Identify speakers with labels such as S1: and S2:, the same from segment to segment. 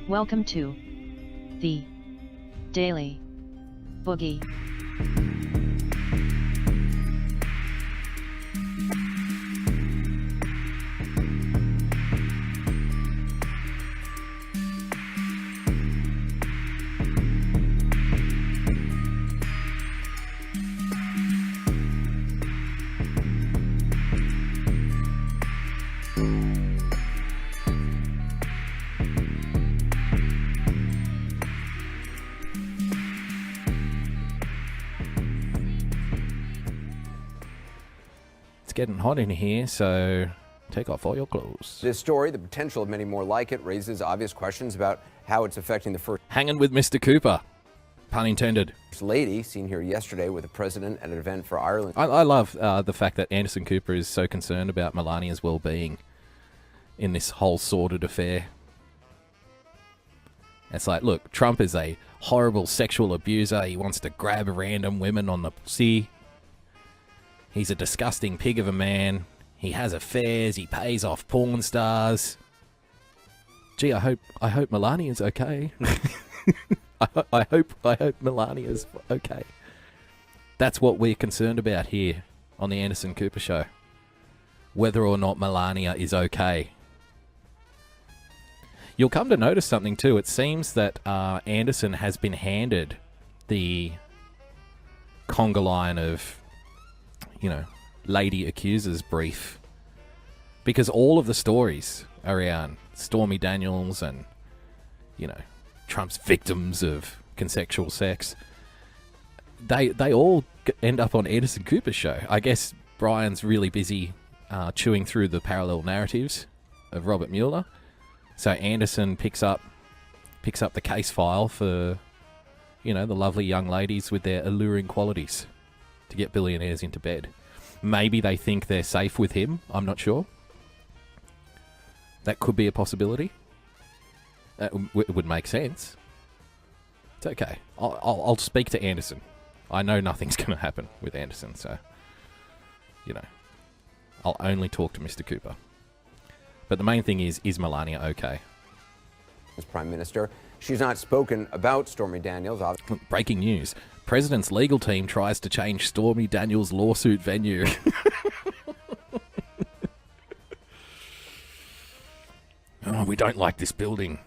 S1: Welcome to the Daily Boogie.
S2: It's getting hot in here, so take off all your clothes.
S3: This story, the potential of many more like it, raises obvious questions about how it's affecting the First
S2: Hanging with Mr. Cooper. Pun intended.
S3: Lady, seen here yesterday with the president at an event for Ireland.
S2: I love the fact that Anderson Cooper is so concerned about Melania's well-being in this whole sordid affair. It's like, look, Trump is a horrible sexual abuser. He wants to grab random women on the pussy. He's a disgusting pig of a man. He has affairs. He pays off porn stars. Gee, I hope Melania's okay. I hope Melania's okay. That's what we're concerned about here on the Anderson Cooper Show. Whether or not Melania is okay. You'll come to notice something too. It seems that Anderson has been handed the conga line of, lady accusers brief, because all of the stories around Stormy Daniels and, Trump's victims of consensual sex, they all end up on Anderson Cooper's show. I guess Brian's really busy chewing through the parallel narratives of Robert Mueller, so Anderson picks up the case file for, the lovely young ladies with their alluring qualities to get billionaires into bed. Maybe they think they're safe with him. I'm not sure. That could be a possibility. It would make sense. It's okay. I'll speak to Anderson. I know nothing's going to happen with Anderson, so, I'll only talk to Mr. Cooper. But the main thing is Melania okay?
S3: As Prime Minister, she's not spoken about Stormy Daniels.
S2: Breaking news. President's legal team tries to change Stormy Daniels' lawsuit venue. Oh, we don't like this building.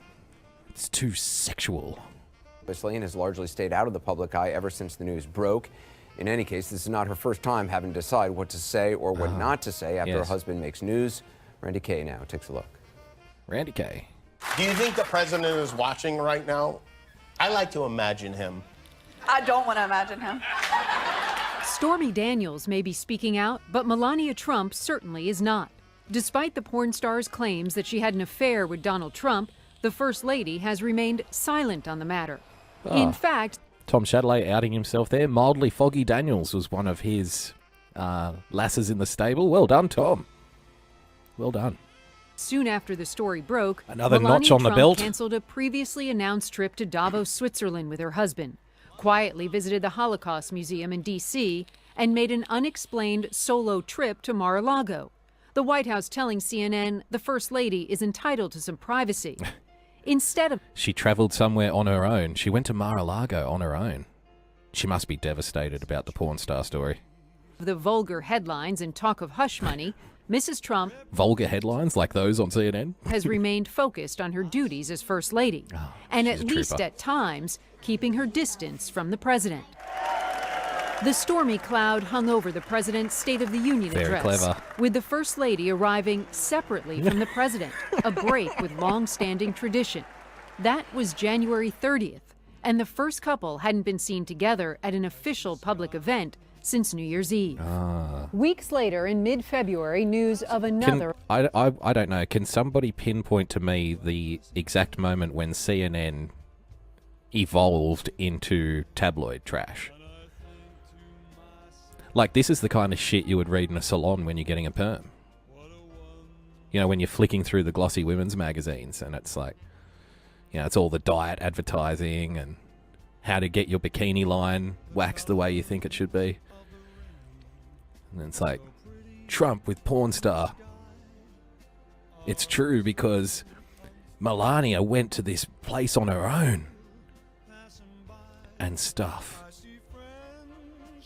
S2: It's too sexual.
S3: Obviously, and has largely stayed out of the public eye ever since the news broke. In any case, this is not her first time having to decide what to say or what not to say after her husband makes news. Randy Kay now takes a look.
S2: Randy Kay.
S4: Do you think the president is watching right now? I like to imagine him.
S5: I don't want to imagine him.
S6: Stormy Daniels may be speaking out, but Melania Trump certainly is not. Despite the porn star's claims that she had an affair with Donald Trump, the First Lady has remained silent on the matter. In fact,
S2: Tom Chatelet outing himself there. Mildly Foggy Daniels was one of his lasses in the stable. Well done, Tom. Well done.
S6: soon after the story broke,
S2: Another
S6: Melania
S2: notch on the
S6: Trump
S2: belt.
S6: canceled a previously announced trip to Davos, Switzerland with her husband, quietly visited the Holocaust Museum in D.C., and made an unexplained solo trip to Mar-a-Lago. The White House telling CNN the First Lady is entitled to some privacy. Instead of...
S2: She traveled somewhere on her own. She went to Mar-a-Lago on her own. She must be devastated about the porn star story.
S6: the vulgar headlines and talk of hush money, Mrs. Trump...
S2: Vulgar headlines like those on CNN?
S6: ...has remained focused on her duties as First Lady, and at least at times, keeping her distance from the president. The stormy cloud hung over the president's State of the Union
S2: Very
S6: address,
S2: clever.
S6: with the First Lady arriving separately from the president, a break with long-standing tradition. That was January 30th, and the first couple hadn't been seen together at an official public event since New Year's Eve. Weeks later, in mid-February, news of another...
S2: I don't know. Can somebody pinpoint to me the exact moment when CNN evolved into tabloid trash? Like, this is the kind of shit you would read in a salon when you're getting a perm. You know, when you're flicking through the glossy women's magazines and it's like, you know, it's all the diet advertising and how to get your bikini line waxed the way you think it should be. And it's like, Trump with porn star. It's true because Melania went to this place on her own and stuff.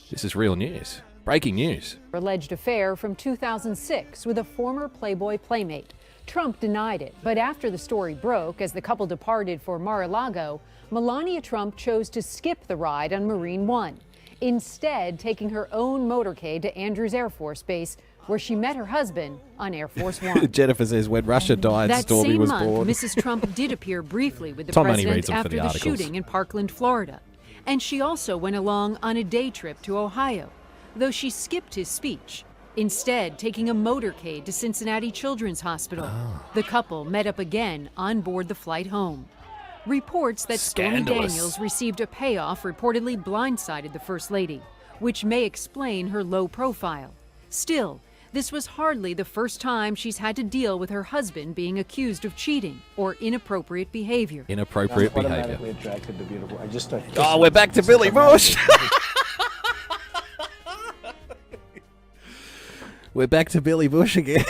S2: This is real news. Breaking news.
S6: Alleged affair from 2006 with a former Playboy playmate. Trump denied it, but after the story broke, as the couple departed for Mar-a-Lago, Melania Trump chose to skip the ride on Marine One, instead taking her own motorcade to Andrews Air Force Base, where she met her husband on Air Force One.
S2: Jennifer says when Russia died,
S6: That
S2: Stormy
S6: same
S2: was
S6: month,
S2: born.
S6: Mrs. Trump did appear briefly with the
S2: Tom only reads
S6: president
S2: them for
S6: after
S2: the
S6: the
S2: articles.
S6: shooting in Parkland, Florida. And she also went along on a day trip to Ohio, though she skipped his speech, instead taking a motorcade to Cincinnati Children's Hospital. The couple met up again on board the flight home. Reports that Stormy
S2: Scandalous.
S6: Daniels received a payoff reportedly blindsided the First Lady, which may explain her low profile. Still, this was hardly the first time she's had to deal with her husband being accused of cheating or inappropriate behavior.
S2: Inappropriate behavior.
S7: Automatically attracted to beautiful. I just start.
S2: Oh, we're back to Billy Bush. We're back to Billy Bush again.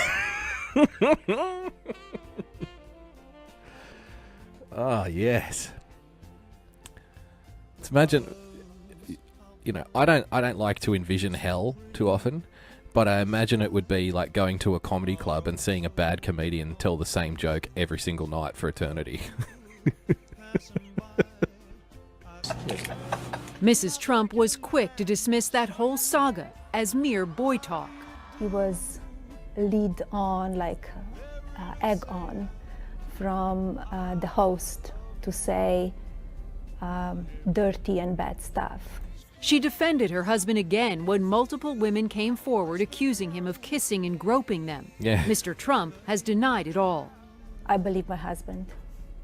S2: Oh, yes. Let's imagine, you know, I don't like to envision hell too often, but I imagine it would be like going to a comedy club and seeing a bad comedian tell the same joke every single night for eternity.
S6: Mrs. Trump was quick to dismiss that whole saga as mere boy talk.
S8: He was lead on, like egg on, from the host to say dirty and bad stuff.
S6: She defended her husband again when multiple women came forward accusing him of kissing and groping them.
S2: Yeah.
S6: Mr. Trump has denied it all.
S8: I believe my husband.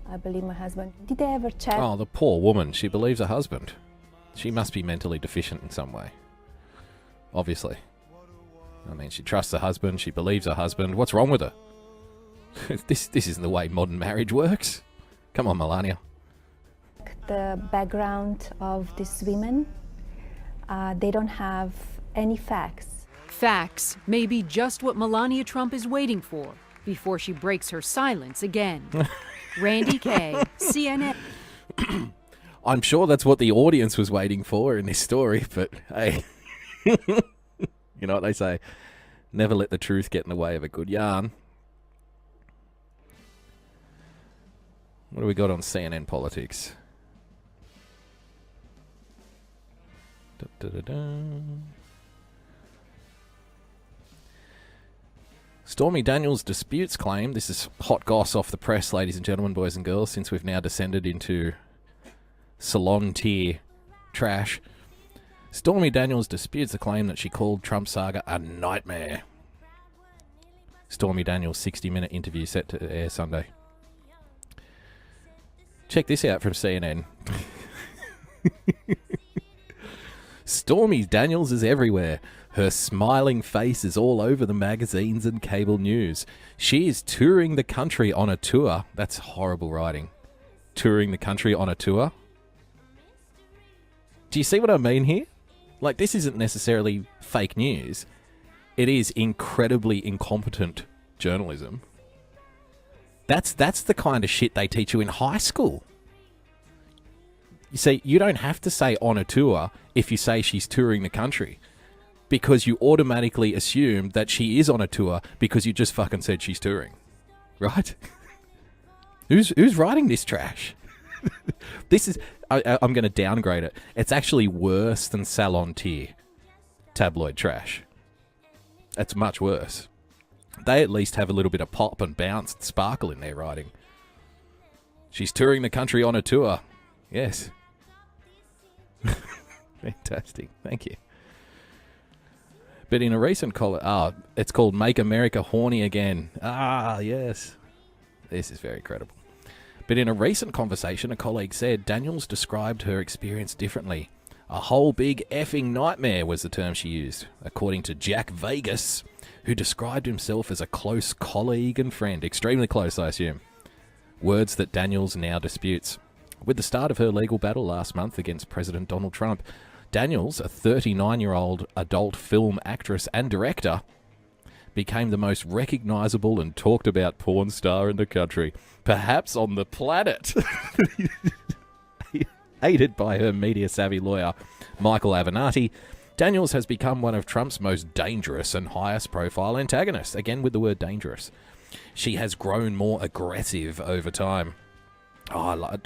S8: I believe my husband. Did they ever check?
S2: Oh, the poor woman. She believes her husband. She must be mentally deficient in some way. Obviously. I mean, she trusts her husband. She believes her husband. What's wrong with her? This isn't the way modern marriage works. Come on, Melania.
S8: The background of these women, they don't have any facts.
S6: Facts may be just what Melania Trump is waiting for before she breaks her silence again. Randy Kay, CNN.
S2: I'm sure that's what the audience was waiting for in this story, but hey, you know what they say, never let the truth get in the way of a good yarn. What do we got on CNN politics? Stormy Daniels disputes claim. This is hot goss off the press, ladies and gentlemen, boys and girls, since we've now descended into salon tier trash. Stormy Daniels disputes the claim that she called Trump saga a nightmare. Stormy Daniels' 60-minute interview set to air Sunday. Check this out from CNN. Stormy Daniels is everywhere. Her smiling face is all over the magazines and cable news. She is touring the country on a tour. That's horrible writing. Touring the country on a tour. Do you see what I mean here? Like, this isn't necessarily fake news. It is incredibly incompetent journalism. That's the kind of shit they teach you in high school. You see, you don't have to say on a tour if you say she's touring the country, because you automatically assume that she is on a tour because you just fucking said she's touring. Right? Who's writing this trash? This is... I'm going to downgrade it. It's actually worse than salon tier tabloid trash. It's much worse. They at least have a little bit of pop and bounce and sparkle in their writing. She's touring the country on a tour. Yes. Fantastic. Thank you. But in a recent column, it's called Make America Horny Again. Ah, yes. This is very credible. But in a recent conversation, a colleague said Daniels described her experience differently. A whole big effing nightmare was the term she used, according to Jack Vegas, who described himself as a close colleague and friend. Extremely close, I assume. Words that Daniels now disputes. With the start of her legal battle last month against President Donald Trump, Daniels, a 39-year-old adult film actress and director, became the most recognizable and talked about porn star in the country, perhaps on the planet. Aided by her media-savvy lawyer, Michael Avenatti, Daniels has become one of Trump's most dangerous and highest-profile antagonists. Again, with the word dangerous. She has grown more aggressive over time. Oh,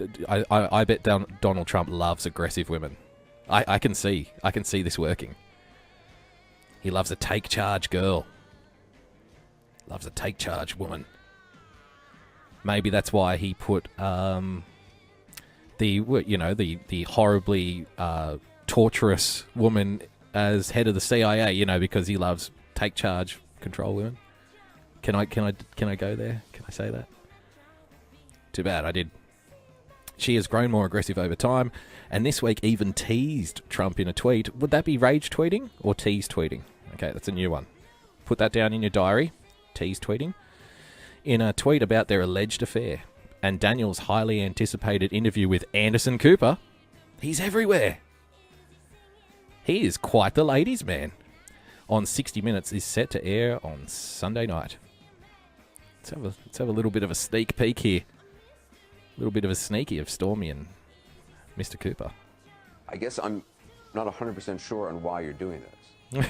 S2: I bet Donald Trump loves aggressive women. I can see this working. He loves a take-charge girl. Loves a take-charge woman. Maybe that's why he put the horribly torturous woman as head of the CIA. Because he loves take-charge control women. Can I go there? Can I say that? Too bad I did. She has grown more aggressive over time, and this week even teased Trump in a tweet. Would that be rage tweeting or tease tweeting? Okay, that's a new one. Put that down in your diary. Tease tweeting. In a tweet about their alleged affair and Daniels' highly anticipated interview with Anderson Cooper. He's everywhere. He is quite the ladies' man. On 60 Minutes is set to air on Sunday night. Let's have a little bit of a sneak peek here. A little bit of a sneaky of Stormy and Mr. Cooper.
S3: I guess I'm not 100% sure on why you're doing this.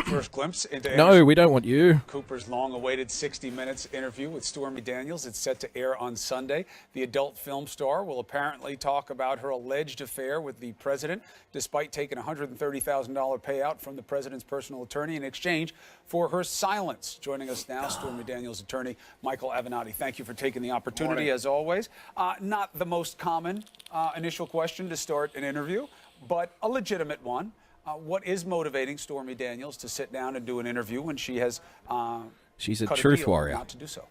S9: First glimpse into
S2: No, we don't want you.
S9: Cooper's long-awaited 60 Minutes interview with Stormy Daniels. It's set to air on Sunday. The adult film star will apparently talk about her alleged affair with the president, despite taking a $130,000 payout from the president's personal attorney in exchange for her silence. Joining us now, Stormy Daniels' attorney, Michael Avenatti. Thank you for taking the opportunity, as always. Not the most common initial question to start an interview, but a legitimate one. What is motivating Stormy Daniels to sit down and do an interview when she has
S2: she's a truth warrior
S9: not to do so?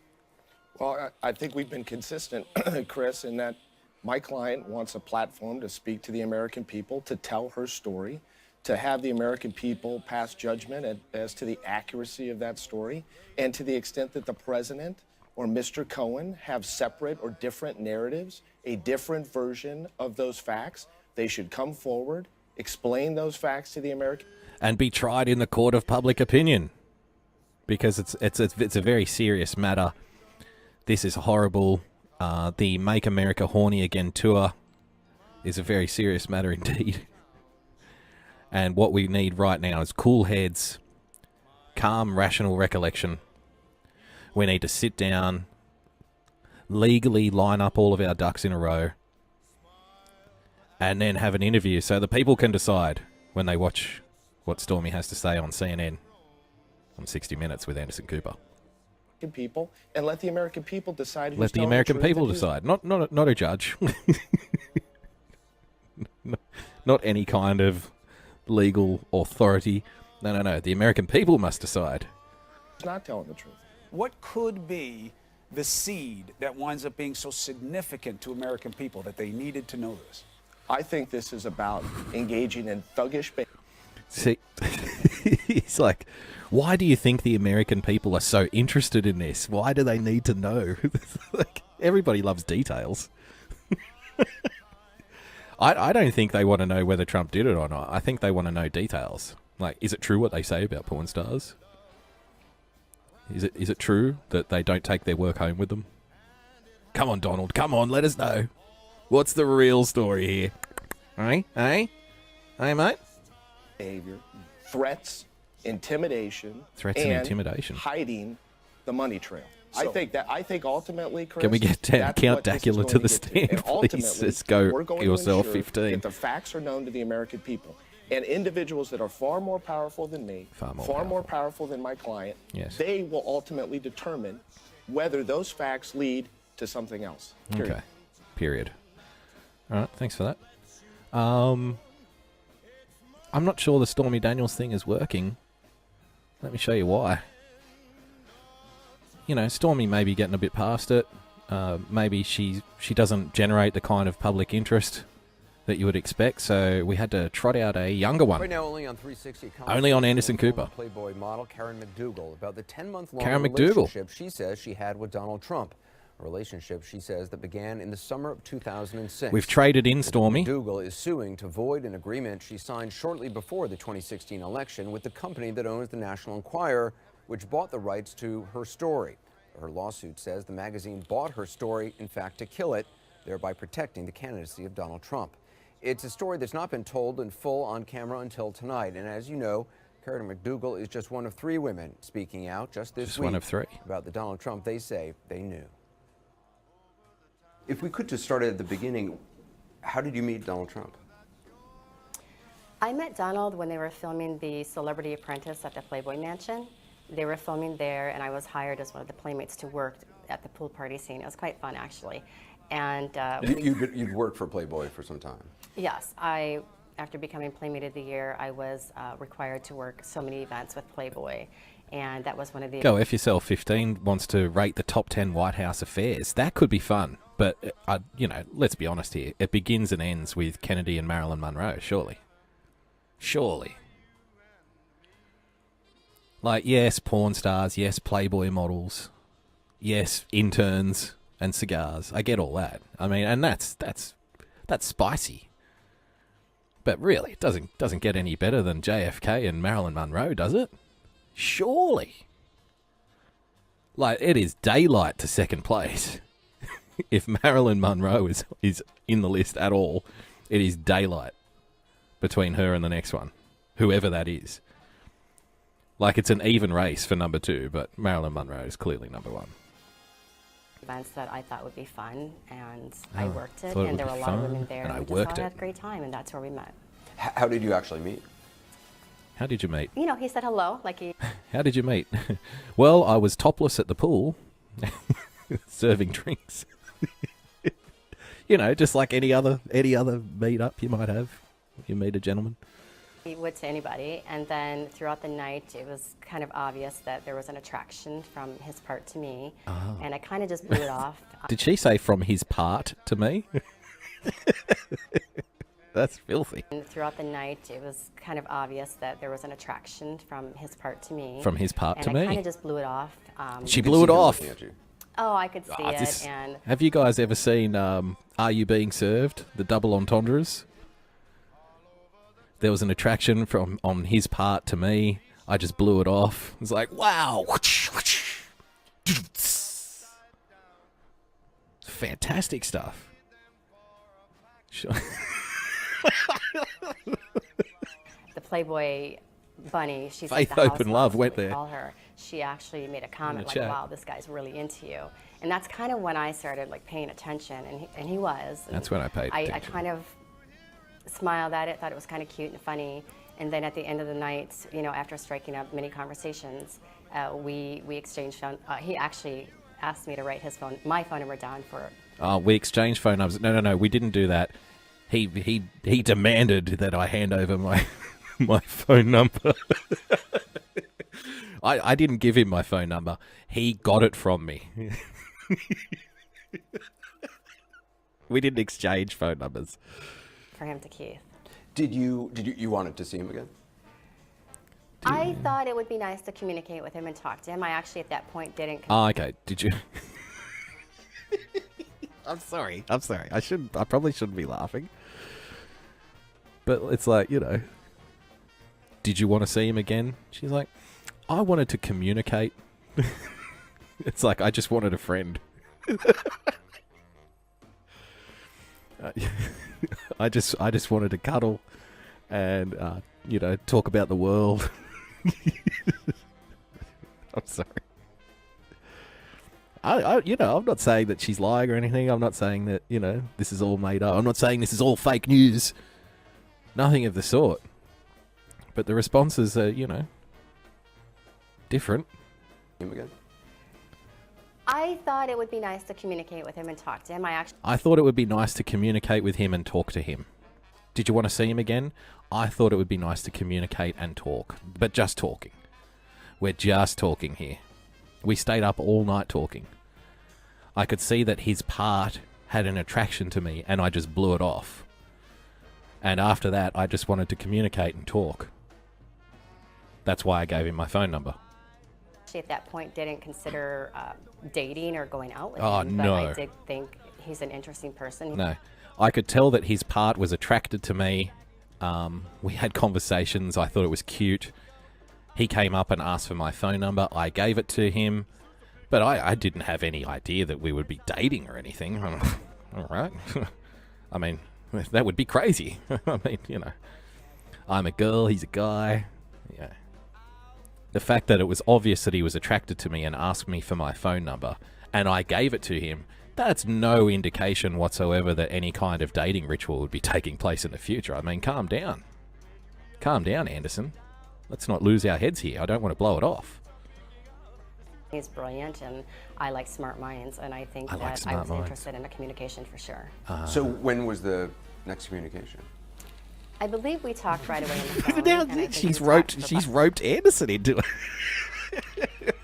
S4: Well, I think we've been consistent, Chris, in that my client wants a platform to speak to the American people, to tell her story, to have the American people pass judgment as to the accuracy of that story, and to the extent that the president or Mr. Cohen have separate or different narratives, a different version of those facts, they should come forward, explain those facts to the American
S2: and be tried in the court of public opinion, because it's a very serious matter. This is horrible. The Make America Horny Again tour is a very serious matter indeed. And what we need right now is cool heads, calm, rational recollection. We need to sit down, legally line up all of our ducks in a row, and then have an interview so the people can decide when they watch what Stormy has to say on CNN on 60 Minutes with Anderson Cooper.
S4: people, and let the American people decide who's
S2: Let the
S4: telling
S2: American
S4: truth
S2: people
S4: and who's
S2: decide, not a judge. Not any kind of legal authority. No. The American people must decide.
S4: not telling the truth.
S9: What could be the seed that winds up being so significant to American people that they needed to know this?
S4: I think this is about engaging in thuggish behavior.
S2: See, he's like, why do you think the American people are so interested in this? Why do they need to know? Like, everybody loves details. I don't think they want to know whether Trump did it or not. I think they want to know details. Like, is it true what they say about porn stars? Is it true that they don't take their work home with them? Come on, Donald. Come on, let us know. What's the real story here? Hey, mate?
S4: Behavior, threats, intimidation,
S2: Threats and intimidation.
S4: hiding the money trail.
S9: So-
S4: I think ultimately, Chris,
S2: Can we get
S4: that's
S2: Count
S4: what this is
S2: Dacula
S4: going
S2: to the
S4: get
S2: stand,
S4: And
S2: please?
S4: ultimately,
S2: Let's go
S4: we're going
S2: yourself,
S4: to ensure
S2: 15.
S4: that the facts are known to the American people. And individuals that are far more powerful than me,
S2: Far
S4: more powerful than my client,
S2: Yes.
S4: they will ultimately determine whether those facts lead to something else. Period.
S2: Okay. Period. All right. Thanks for that. I'm not sure the Stormy Daniels thing is working. Let me show you why. You know, Stormy may be getting a bit past it. Maybe she doesn't generate the kind of public interest that you would expect, so we had to trot out a younger one.
S3: Right now, only on 360.
S2: Only on Anderson Cooper.
S3: Playboy model Karen McDougal about the 10-month-long
S2: Karen McDougal.
S3: relationship she says she had with Donald Trump. a relationship, she says, that began in the summer of 2006.
S2: We've traded in, Stormy.
S3: McDougal is suing to void an agreement she signed shortly before the 2016 election with the company that owns the National Enquirer, which bought the rights to her story. Her lawsuit says the magazine bought her story, in fact, to kill it, thereby protecting the candidacy of Donald Trump. It's a story that's not been told in full on camera until tonight. And as you know, Karen McDougal is just one of 3 women speaking out just this week
S2: one of 3
S3: about the Donald Trump they say they knew. If we could just start at the beginning, how did you meet Donald Trump?
S10: I met Donald when they were filming The Celebrity Apprentice at the Playboy Mansion. They were filming there, and I was hired as one of the playmates to work at the pool party scene. It was quite fun, actually. And
S3: you'd worked for Playboy for some time.
S10: Yes, after becoming Playmate of the Year, I was required to work so many events with Playboy, and that was one of the...
S2: Go F yourself. 15 wants to rate the top 10 White House affairs. That could be fun, but let's be honest here. It begins and ends with Kennedy and Marilyn Monroe. Surely. Like, yes, porn stars, yes, Playboy models, yes, interns and cigars. I get all that. I mean, and that's spicy. But really, it doesn't get any better than JFK and Marilyn Monroe, does it? Surely. Like, it is daylight to second place. If Marilyn Monroe is in the list at all, it is daylight between her and the next one, whoever that is. Like, it's an even race for number 2, but Marilyn Monroe is clearly number 1.
S10: Events that I thought would be fun, and I worked it,
S2: and
S10: and there were a lot of women there,
S2: and I
S10: we
S2: worked
S10: just all
S2: it.
S10: had a great time, and that's where we met.
S3: How did you actually meet?
S2: How did you meet?
S10: You know, he said hello, like he...
S2: How did you meet? Well, I was topless at the pool, serving drinks. Just like any other meet-up you might have. You meet a gentleman.
S10: He would to anybody, and then throughout the night, it was kind of obvious that there was an attraction from his part to me, and I kind of just blew it off.
S2: Did she say from his part to me? That's filthy.
S10: And throughout the night, it was kind of obvious that there was an attraction from his part to me.
S2: From his part to
S10: and I
S2: me?
S10: kind of just blew it off.
S2: She blew it off.
S10: Oh, I could see it. And
S2: have you guys ever seen Are You Being Served? The double entendres? There was an attraction on his part to me. I just blew it off. It was like, wow. Fantastic stuff. Sure.
S10: the Playboy bunny, she's
S2: Faith
S10: like the
S2: Open
S10: house
S2: Love
S10: mouse,
S2: went
S10: we
S2: there.
S10: call her. She actually made a comment like,
S2: chat.
S10: wow, this guy's really into you. And that's kind of when I started like paying attention, and he was. And
S2: That's when I paid attention.
S10: I kind of smiled at it, thought it was kind of cute and funny. And then at the end of the night, after striking up many conversations, we exchanged phone. He actually asked me to write my phone number down for.
S2: We exchanged phone numbers. No, we didn't do that. He demanded that I hand over my phone number. I didn't give him my phone number. He got it from me. We didn't exchange phone numbers.
S10: For him to Keith.
S3: Did you wanted to see him again?
S10: I thought it would be nice to communicate with him and talk to him. I actually at that point didn't.
S2: Oh, okay. Did you? I'm sorry. I probably shouldn't be laughing. But it's like, did you want to see him again? She's like, I wanted to communicate. It's like, I just wanted a friend. I just wanted to cuddle and, talk about the world. I'm sorry. I'm not saying that she's lying or anything. I'm not saying that, this is all made up. I'm not saying this is all fake news. Nothing of the sort. But the responses are, different.
S3: Him again?
S10: I thought it would be nice to communicate with him and talk to him.
S2: I thought it would be nice to communicate with him and talk to him. Did you want to see him again? I thought it would be nice to communicate and talk. But just talking. We're just talking here. We stayed up all night talking. I could see that his part had an attraction to me, and I just blew it off. And after that, I just wanted to communicate and talk. That's why I gave him my phone number.
S10: Actually, at that point, didn't consider dating or going out with
S2: Oh,
S10: him, but
S2: no.
S10: I did think he's an interesting person.
S2: No. I could tell that his part was attracted to me. We had conversations. I thought it was cute. He came up and asked for my phone number. I gave it to him. But I didn't have any idea that we would be dating or anything. All right. I mean, that would be crazy. I mean, you know, I'm a girl, he's a guy. Yeah. The fact that it was obvious that he was attracted to me and asked me for my phone number, and I gave it to him, that's no indication whatsoever that any kind of dating ritual would be taking place in the future. I mean, calm down. Calm down, Anderson. Let's not lose our heads here. I don't want to blow it off.
S10: He's brilliant, and I like smart minds, and I think
S2: I like
S10: that I
S2: smart
S10: was
S2: minds.
S10: interested in a communication for sure.
S3: So when was the next communication?
S10: I believe we talked right away on the phone.
S2: Now,
S10: and I think
S2: she's
S10: we talked for
S2: she's roped Anderson into it.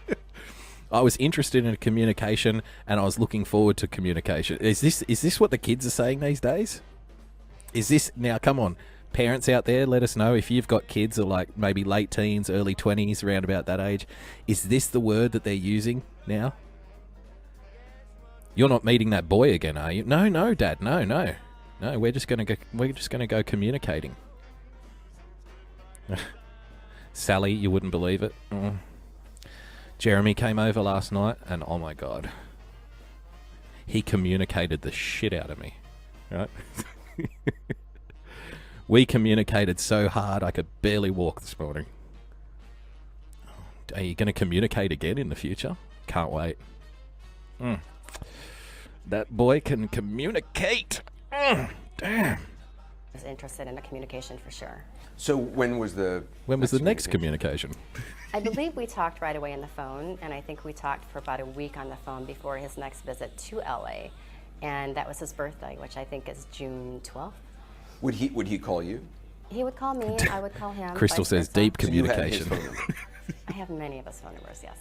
S2: I was interested in communication, and I was looking forward to communication. Is this what the kids are saying these days? Is this now? Come on, parents out there, let us know if you've got kids or like maybe late teens, early 20s, around about that age. Is this the word that they're using now? You're not meeting that boy again, are you? No, Dad, no. We're just gonna go communicating. Sally, you wouldn't believe it. Jeremy came over last night, and oh my god, he communicated the shit out of me. Right? We communicated so hard I could barely walk this morning. Are you going to communicate again in the future? Can't wait. That boy can communicate. Damn.
S10: I was interested in a communication for sure.
S3: So when was the
S2: next communication?
S10: I believe we talked right away on the phone, and I think we talked for about a week on the phone before his next visit to LA, and that was his birthday, which I think is June 12th.
S3: Would he call you?
S10: He would call me, I would call him.
S2: Crystal
S10: vice
S2: says
S10: versa.
S2: deep
S3: So you had
S2: communication.
S3: his phone number.
S10: I have many of his phone numbers, yes.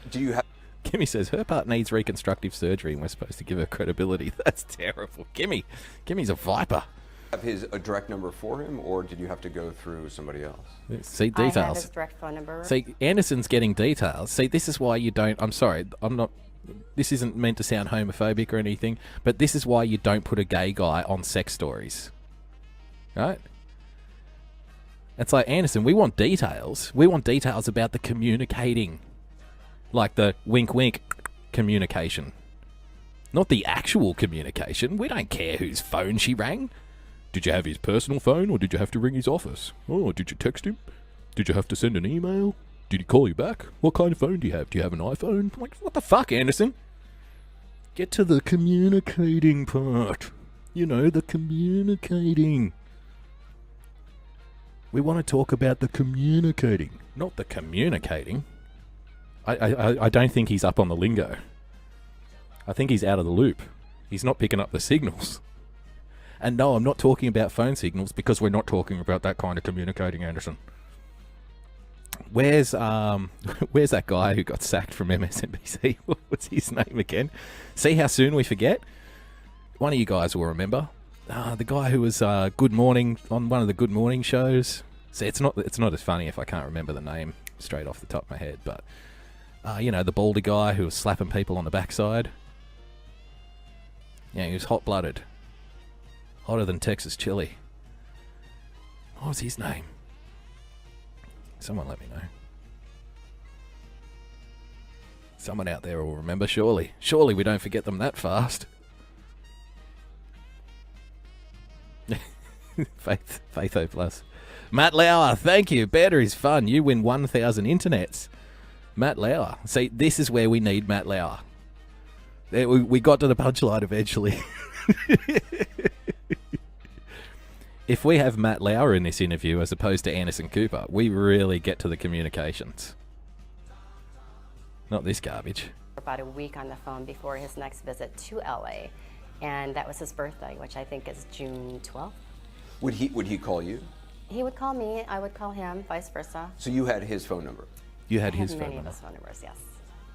S3: Do you have?
S2: Kimmy says her part needs reconstructive surgery and we're supposed to give her credibility. That's terrible. Kimmy's a viper.
S3: Have his a direct number for him, or did you have to go through somebody else?
S2: See,
S10: I have
S2: details.
S10: his direct phone number.
S2: See, Anderson's getting details. See, this is why you don't... I'm sorry, I'm not... This isn't meant to sound homophobic or anything, but this is why you don't put a gay guy on sex stories. Right? It's like, Anderson, we want details. We want details about the communicating. Like the wink-wink communication. Not the actual communication. We don't care whose phone she rang. Did you have his personal phone, or did you have to ring his office? Oh, did you text him? Did you have to send an email? Did he call you back? What kind of phone do you have? Do you have an iPhone? Like, what the fuck, Anderson? Get to the communicating part. You know, the communicating. We want to talk about the communicating, not the communicating. I don't think he's up on the lingo. I think he's out of the loop. He's not picking up the signals. And no, I'm not talking about phone signals because we're not talking about that kind of communicating, Anderson. Where's that guy who got sacked from MSNBC? What's his name again? See how soon we forget? One of you guys will remember. The guy who was Good Morning on one of the Good Morning shows. See, it's not as funny if I can't remember the name straight off the top of my head, but you know, the baldy guy who was slapping people on the backside. Yeah, he was hot-blooded. Hotter than Texas chili. What was his name? Someone let me know. Someone out there will remember, surely. Surely we don't forget them that fast. Faitho Plus. Matt Lauer, thank you. Better is fun. You win 1,000 internets. Matt Lauer. See, this is where we need Matt Lauer. There, we got to the punchline eventually. If we have Matt Lauer in this interview as opposed to Anderson Cooper, we really get to the communications. Not this garbage.
S10: About a week on the phone before his next visit to LA, and that was his birthday, which I think is June 12th.
S3: Would he call you?
S10: He would call me, I would call him, vice versa.
S3: So you had his phone number?
S2: You had
S10: I
S2: his
S10: have
S2: phone
S10: many
S2: number.
S10: of his phone numbers, yes.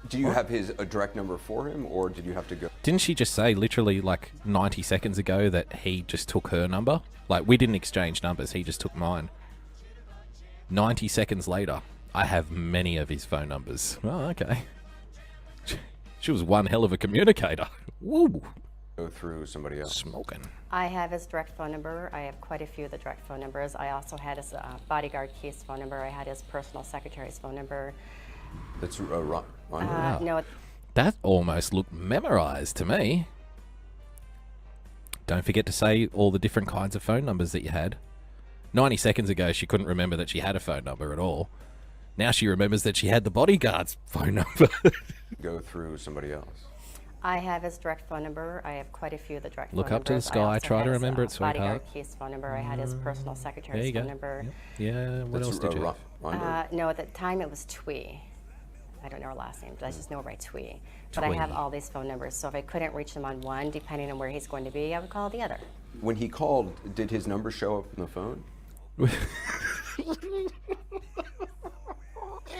S3: Do you have his a direct number for him, or did you have to go?
S2: Didn't she just say literally like 90 seconds ago that he just took her number? Like, we didn't exchange numbers, he just took mine. 90 seconds later, I have many of his phone numbers. Oh, okay. She was one hell of a communicator. Woo!
S3: Go through somebody else.
S2: Smoking.
S10: I have his direct phone number. I have quite a few of the direct phone numbers. I also had his bodyguard Keith's phone number. I had his personal secretary's phone number.
S3: That's
S10: No,
S2: That almost looked memorized to me. Don't forget to say all the different kinds of phone numbers that you had. 90 seconds ago, she couldn't remember that she had a phone number at all. Now she remembers that she had the bodyguard's phone number.
S3: Go through somebody else.
S10: I have his direct phone number. I have quite a few of the direct
S2: Look
S10: phone
S2: up to the
S10: numbers. I
S2: sky.
S10: also
S2: Try
S10: had
S2: to
S10: his,
S2: remember it, sweetheart.
S10: bodyguard Keith's phone number. I had his personal
S2: There
S10: secretary's
S2: you go.
S10: phone number.
S2: Yeah, what else did you have?
S10: No, at the time it was Twee. I don't know her last name, but I just know her by Twee. But I have
S2: Twee.
S10: all these phone numbers, so if I couldn't reach him on one, depending on where he's going to be, I would call the other.
S3: When he called, did his number show up on the phone?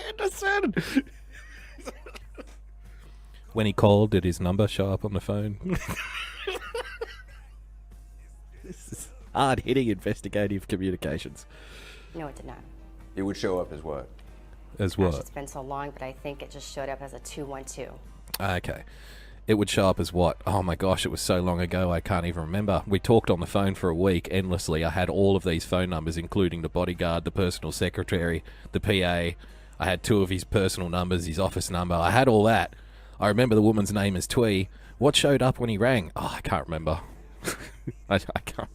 S2: Anderson! When he called, did his number show up on the phone? This is hard-hitting investigative communications.
S10: No, it did not.
S3: It would show up as what?
S2: As
S10: Gosh,
S2: what?
S10: it's been so long, but I think it just showed up as a 212.
S2: Okay. It would show up as what? Oh my gosh, it was so long ago I can't even remember. We talked on the phone for a week endlessly. I had all of these phone numbers, including the bodyguard, the personal secretary, the PA. I had 2 of his personal numbers, his office number. I had all that. I remember the woman's name is Twee. What showed up when he rang? Oh, I can't remember. I can't.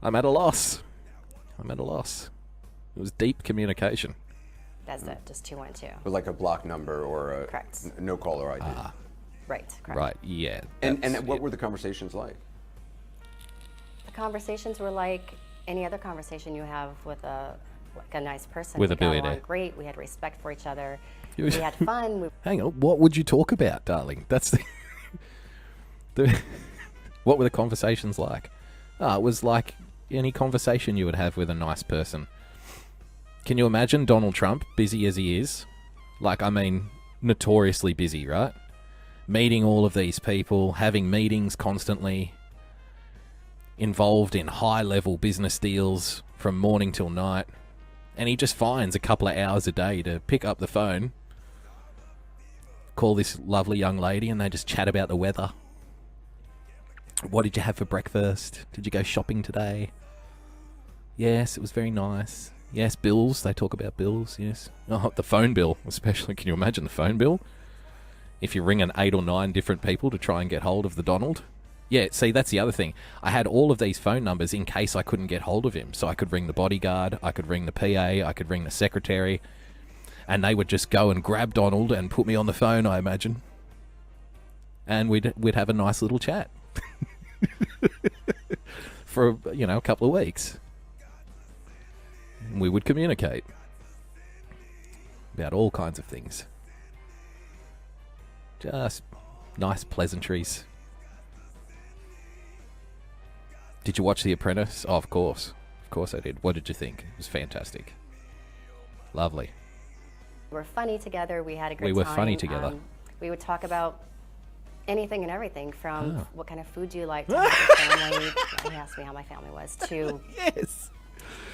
S2: I'm at a loss. I'm at a loss. It was deep communication.
S10: That's it, just 212.
S3: With like a block number or a
S10: Correct.
S3: no caller ID.
S10: Right, correct.
S2: Right, yeah.
S3: And
S2: that's
S3: what
S2: it.
S3: were the conversations like?
S10: The conversations were like any other conversation you have with a nice person.
S2: With
S10: we
S2: a
S10: got along
S2: billionaire.
S10: great. We had respect for each other. We had fun.
S2: Hang on, what would you talk about, darling? That's what were the conversations like? It was like any conversation you would have with a nice person. Can you imagine Donald Trump, busy as he is? Like, I mean, notoriously busy, right? Meeting all of these people, having meetings constantly, involved in high-level business deals from morning till night. And he just finds a couple of hours a day to pick up the phone, call this lovely young lady, and they just chat about the weather. What did you have for breakfast? Did you go shopping today? Yes, it was very nice. Yes, bills. They talk about bills, yes. Oh, the phone bill, especially. Can you imagine the phone bill? If you're ringing 8 or 9 different people to try and get hold of the Donald. Yeah, see, that's the other thing. I had all of these phone numbers in case I couldn't get hold of him. So I could ring the bodyguard, I could ring the PA, I could ring the secretary, and they would just go and grab Donald and put me on the phone, I imagine. And we'd have a nice little chat. For, a couple of weeks. And we would communicate about all kinds of things. Just nice pleasantries. Did you watch The Apprentice? Oh, of course. Of course I did. What did you think? It was fantastic. Lovely.
S10: We were funny together. We had a great
S2: We
S10: time.
S2: were funny together.
S10: We would talk about anything and everything, from
S2: Oh.
S10: what kind of food do you like to have with your family. He asked me how my family was, to
S2: Yes.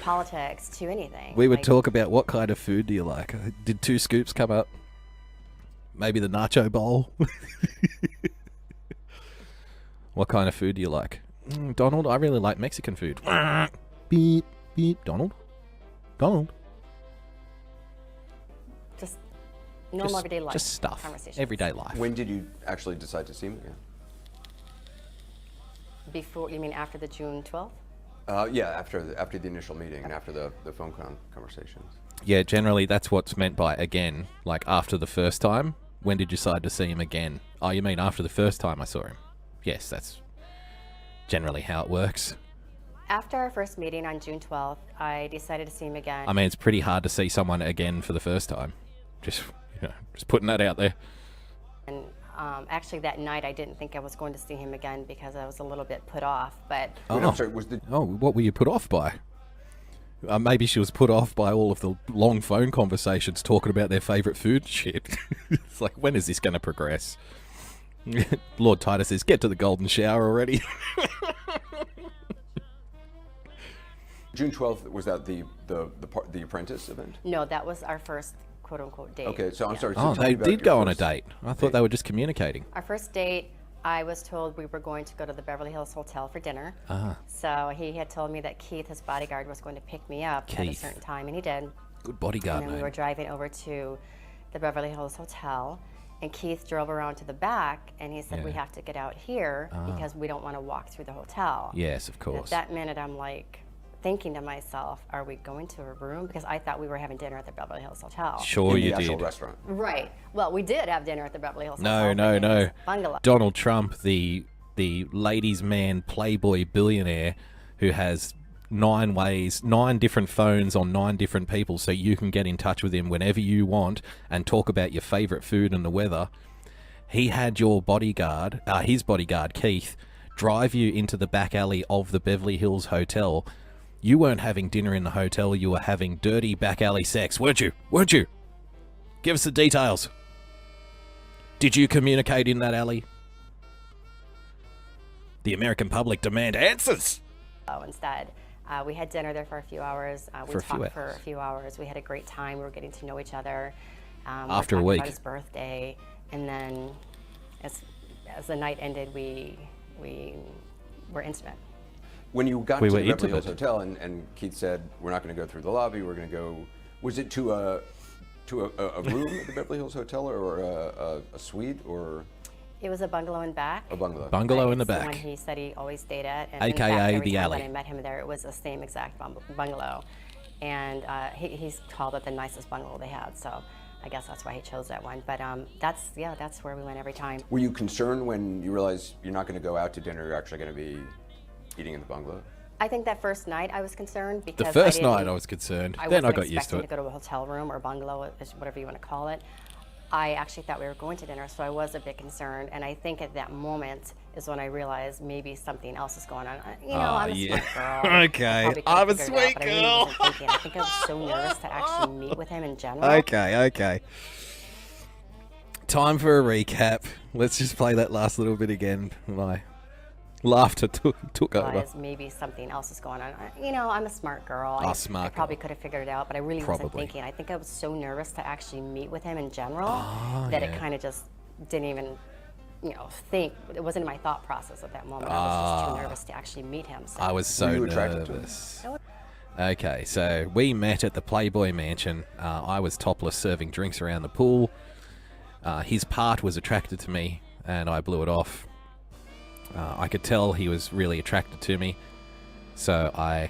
S10: politics, to anything.
S2: We would
S10: Like,
S2: talk about what kind of food do you like. Did 2 scoops come up? Maybe the nacho bowl? What kind of food do you like? Donald, I really like Mexican food. Beep, beep. Donald?
S10: just normal everyday life.
S2: Just stuff.
S10: Conversations.
S2: Everyday life.
S3: When did you actually decide to see him again?
S10: Before, you mean after the June 12th?
S3: Yeah, after the initial meeting and after the phone conversations.
S2: Yeah, generally that's what's meant by again. Like after the first time. When did you decide to see him again? Oh, you mean after the first time I saw him? Yes, that's generally how it works.
S10: After our first meeting on June 12th, I decided to see him again.
S2: I mean, it's pretty hard to see someone again for the first time. Just putting that out there.
S10: And actually that night I didn't think I was going to see him again because I was a little bit put off, but
S3: Wait, I'm sorry,
S2: what were you put off by? Maybe she was put off by all of the long phone conversations talking about their favourite food shit. It's like, when is this going to progress? Lord Titus says, get to the golden shower already.
S3: June 12th, was that the Apprentice event?
S10: No, that was our first quote-unquote date.
S3: Okay, so I'm sorry. So
S2: Oh,
S3: tell me
S2: they
S3: about
S2: did
S3: your
S2: go on a
S3: first
S2: date. I thought they were just communicating.
S10: Our first date, I was told we were going to go to the Beverly Hills Hotel for dinner. So he had told me that Keith, his bodyguard, was going to pick me up at a
S2: Keith.
S10: certain time, and he did.
S2: Good bodyguard,
S10: And then
S2: man.
S10: we were driving over to the Beverly Hills Hotel, and Keith drove around to the back, and he said, we have to get out here because we don't want to walk through the hotel.
S2: Yes, of
S10: And
S2: course.
S10: at that minute, I'm like thinking to myself, are we going to a room? Because I thought we were having dinner at the Beverly Hills Hotel.
S2: Sure
S3: in
S2: you
S3: the actual
S2: did.
S3: restaurant?
S10: Right. Well, we did have dinner at the Beverly Hills
S2: No,
S10: Hotel.
S2: no,
S10: but it
S2: no.
S10: was Bungalow.
S2: Donald Trump, the ladies' man Playboy billionaire who has 9 different phones on 9 different people so you can get in touch with him whenever you want and talk about your favorite food and the weather. He had your bodyguard, his bodyguard, Keith, drive you into the back alley of the Beverly Hills Hotel. You weren't having dinner in the hotel, you were having dirty back alley sex, weren't you? Weren't you? Give us the details. Did you communicate in that alley? The American public demand answers.
S10: Instead, we had dinner there for a few hours. We talked for a few hours. We had a great time. We were getting to know each other.
S2: After a
S10: we were talking
S2: week.
S10: about his birthday, and then as the night ended, we were intimate.
S3: When you got
S2: We
S3: to
S2: were
S3: the Beverly Hills
S2: intimate.
S3: Hotel and Keith said, we're not going to go through the lobby, we're going to go, was it to a room at the Beverly Hills Hotel or a suite or
S10: It was a bungalow in back.
S3: a bungalow?
S2: Bungalow in the
S10: It's the
S2: back.
S10: one he said he always stayed at. And
S2: AKA
S10: in fact, every
S2: the
S10: time
S2: alley.
S10: when I met him there, it was the same exact bungalow. And he's called it the nicest bungalow they had. So I guess that's why he chose that one. But that's where we went every time.
S3: Were you concerned when you realized you're not going to go out to dinner, you're actually going to be eating in the bungalow?
S10: I think that first night I was concerned because
S2: The first
S10: I didn't-
S2: night I was concerned.
S10: I
S2: Then I
S10: wasn't
S2: got used to
S10: expecting
S2: it.
S10: to go to a hotel room or bungalow, whatever you want to call it. I actually thought we were going to dinner, so I was a bit concerned. And I think at that moment is when I realized maybe something else is going on. I'm a smart girl.
S2: Okay.
S10: I
S2: I'm a
S10: probably could've figured it out,
S2: sweet
S10: but I really
S2: girl.
S10: wasn't thinking. I think I was so nervous to actually meet with him in general.
S2: Okay. Time for a recap. Let's just play that last little bit again. My laughter took over.
S10: Realized maybe something else is going on. I'm a smart girl.
S2: Smart
S10: I probably
S2: girl.
S10: could have figured it out, but I really wasn't
S2: Probably.
S10: thinking. I think I was so nervous to actually meet with him in general that it kind of just didn't even, think. It wasn't in my thought process at that moment. I was just too nervous to actually meet him. So.
S2: I was so
S3: Were you attracted to him?
S2: nervous. Okay, so we met at the Playboy mansion. I was topless serving drinks around the pool. His part was attracted to me, and I blew it off. I could tell he was really attracted to me, so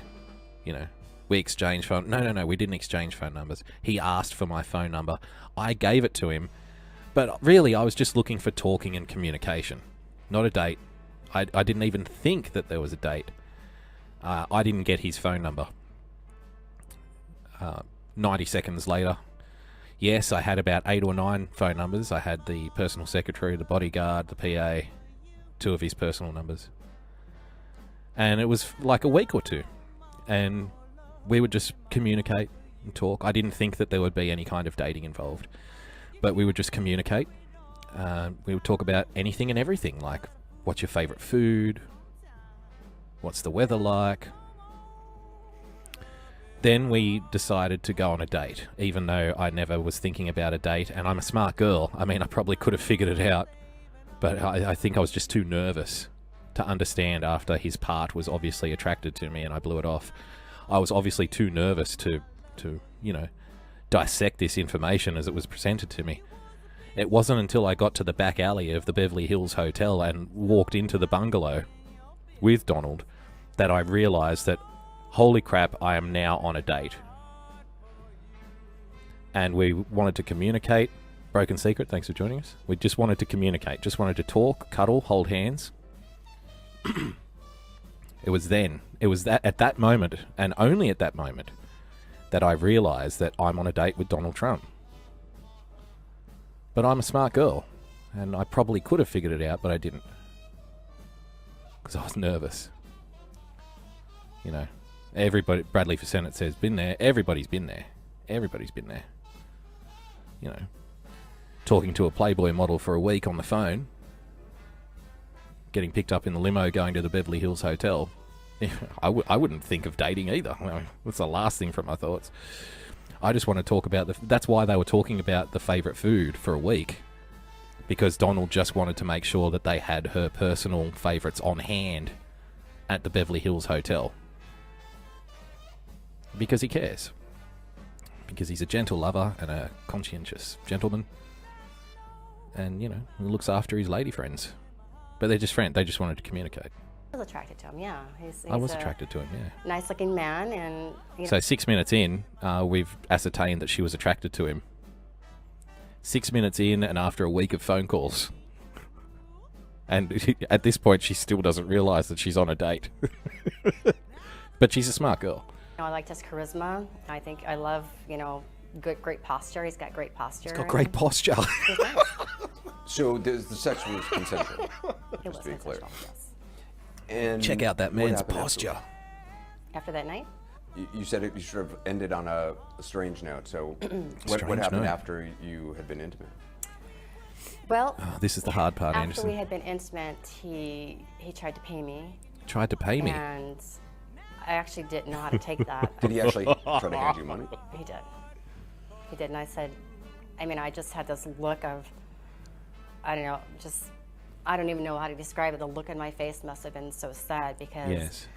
S2: we exchanged phone. No, we didn't exchange phone numbers. He asked for my phone number. I gave it to him, but really I was just looking for talking and communication, not a date. I didn't even think that there was a date. I didn't get his phone number. 90 seconds later, yes, I had about 8 or 9 phone numbers. I had the personal secretary, the bodyguard, the PA, 2 of his personal numbers. And it was like a week or 2. And we would just communicate and talk. I didn't think that there would be any kind of dating involved. But we would just communicate. We would talk about anything and everything, like what's your favorite food? What's the weather like? Then we decided to go on a date, even though I never was thinking about a date, and I'm a smart girl. I mean, I probably could have figured it out, but I think I was just too nervous to understand after his part was obviously attracted to me and I blew it off. I was obviously too nervous to dissect this information as it was presented to me. It wasn't until I got to the back alley of the Beverly Hills Hotel and walked into the bungalow with Donald that I realized that, holy crap, I am now on a date. And we wanted to communicate. Broken Secret, thanks for joining us. We just wanted to communicate, just wanted to talk, cuddle, hold hands. It was at that moment, and only at that moment, that I realized that I'm on a date with Donald Trump. But I'm a smart girl, and I probably could have figured it out, but I didn't. Because I was nervous. Everybody, Bradley for Senate says, been there. Everybody's been there. Everybody's been there. Talking to a Playboy model for a week on the phone, getting picked up in the limo going to the Beverly Hills Hotel. I wouldn't think of dating either. I mean, that's the last thing from my thoughts. I just want to talk about that's why they were talking about the favourite food for a week. Because Donald just wanted to make sure that they had her personal favourites on hand at the Beverly Hills Hotel. Because he cares. Because he's a gentle lover and a conscientious gentleman. And, he looks after his lady friends. But they're just friends. They just wanted to communicate.
S10: I was attracted to him, yeah. He's
S2: I was attracted to him, yeah.
S10: Nice-looking man, and
S2: So 6 minutes in, we've ascertained that she was attracted to him. 6 minutes in, and after a week of phone calls. And at this point, she still doesn't realise that she's on a date. But she's a smart girl.
S10: I liked his charisma. I love, great posture. He's got great posture.
S2: He's got great posture.
S10: He's nice.
S3: So the sex was consensual.
S10: It was
S3: Just to be clear.
S10: consensual, yes.
S3: And
S2: Check out that
S3: what
S2: man's
S3: happened
S2: posture.
S10: After that night?
S3: You said you should have ended on a strange note. So what
S2: Strange
S3: happened
S2: note.
S3: after you had been intimate?
S10: Well,
S2: This is the hard part,
S10: after
S2: Anderson.
S10: we had been intimate, he tried to pay me.
S2: Tried to pay me.
S10: And I actually didn't know how to take that.
S3: Did he actually try to hand you money?
S10: He did. He did, and I said, I just had this look of, I don't even know how to describe it. The look in my face must have been so sad because
S2: Yes.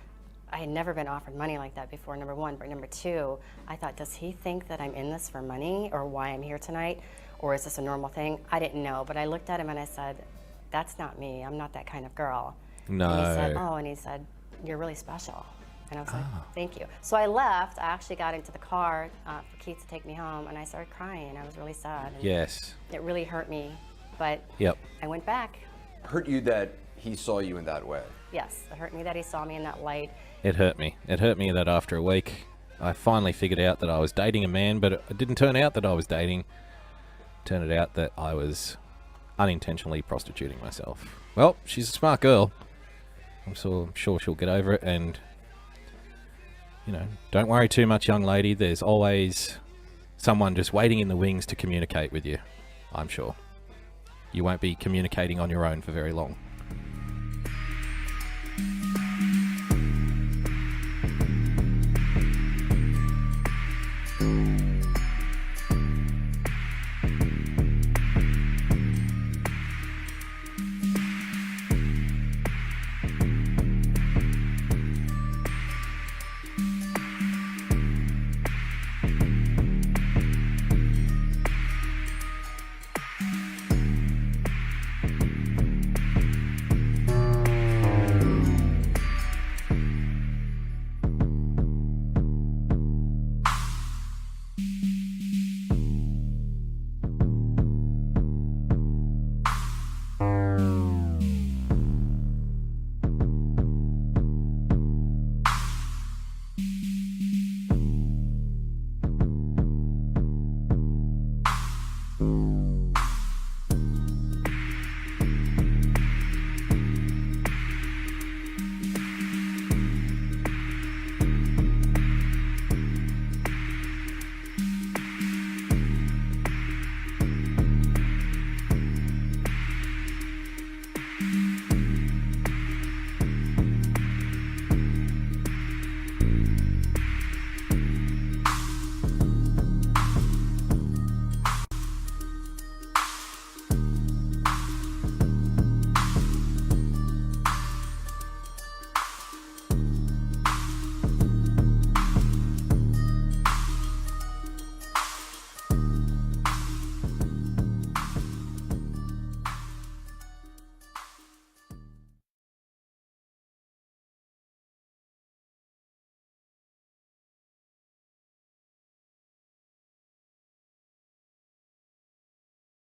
S10: I had never been offered money like that before, number one. But number two, I thought, does he think that I'm in this for money or why I'm here tonight? Or is this a normal thing? I didn't know, but I looked at him and I said, that's not me. I'm not that kind of girl.
S2: No.
S10: And he said, you're really special. And I was like, thank you. So I left. I actually got into the car for Keith to take me home, and I started crying. I was really sad. And
S2: Yes.
S10: it really hurt me, but
S2: Yep.
S10: I went back.
S3: Hurt you that he saw you in that way?
S10: Yes, it hurt me that he saw me in that light.
S2: It hurt me. It hurt me that after a week, I finally figured out that I was dating a man, but it didn't turn out that I was dating. It turned out that I was unintentionally prostituting myself. Well, she's a smart girl. I'm sure she'll get over it, and don't worry too much, young lady. There's always someone just waiting in the wings to communicate with you, I'm sure. You won't be communicating on your own for very long.